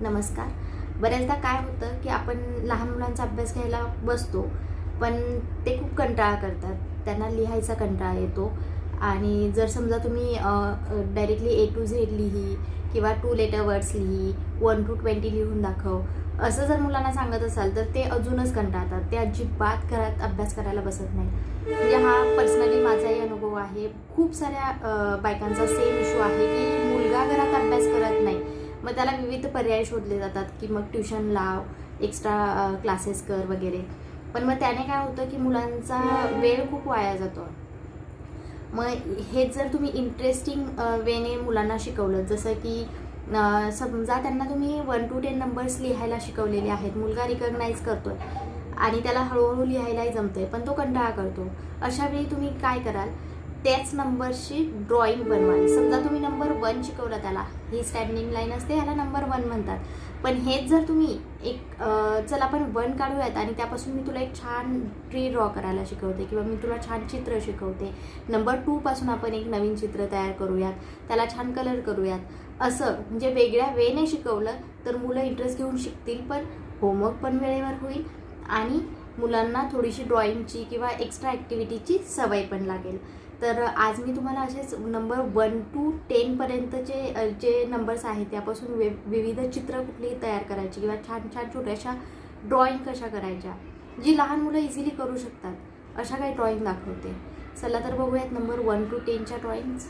नमस्कार. बऱ्याचदा काय होतं की आपण लहान मुलांचा अभ्यास घ्यायला बसतो, पण ते खूप कंटाळा करतात. त्यांना लिहायचा कंटाळा येतो आणि जर समजा तुम्ही डायरेक्टली ए टू झेड लिही किंवा 2 लेटर वर्ड्स लिही, 1 to 20 लिहून दाखव, असं जर मुलांना सांगत असाल तर ते अजूनच कंटाळतात. ते अजिबात घरात अभ्यास करायला बसत नाही. म्हणजे हा पर्सनली माझाही अनुभव आहे. खूप साऱ्या बायकांचा सेम इश्यू आहे की मुलगा घरात अभ्यास करत नाही. मग त्याला विविध पर्याय शोधले जातात की मग ट्युशन लाव, एक्स्ट्रा क्लासेस कर वगैरे. पण मग त्याने काय होतं की मुलांचा वेळ खूप वाया जातो. मग हेच जर तुम्ही इंटरेस्टिंग वेने मुलांना शिकवलं, जसं की समजा त्यांना तुम्ही 1 to 10 नंबर्स लिहायला शिकवलेले आहेत, मुलगा रिकग्नाईज करतोय आणि त्याला हळूहळू लिहायलाही जमतंय, पण तो कंटाळा करतो. अशा वेळी तुम्ही काय कराल, त्याच नंबरची ड्रॉइंग बनवाल. समजा तुम्ही नंबर 1 शिकवला त्याला, ही स्टँडिंग लाईन असते, ह्याला नंबर 1 म्हणतात. पण हेच जर तुम्ही चल आपण 1 काढूयात आणि त्यापासून मी तुला एक छान ट्री ड्रॉ करायला शिकवते किंवा मी तुला छान चित्र शिकवते. नंबर 2 पासून आपण एक नवीन चित्र तयार करूयात, त्याला छान कलर करूयात. असं म्हणजे वेगळ्या वेने शिकवलं तर मुलं इंटरेस्ट घेऊन शिकतील, पण होमवर्क पण वेळेवर होईल आणि मुलांना थोडीशी ड्रॉइंगची किंवा एक्स्ट्रा ॲक्टिव्हिटीची सवय पण लागेल. तर आज मी तुम्हाला असेच नंबर 1 to 10 पर्यंतचे जे नंबर्स आहेत त्यापासून विविध चित्र कुठलीही तयार करायची किंवा छान छान छोट्याशा ड्रॉइंग कशा करायच्या, जी लहान मुलं इझिली करू शकतात, अशा काही ड्रॉइंग दाखवते. चला तर बघूयात नंबर 1 to 10च्या ड्रॉइंग्स.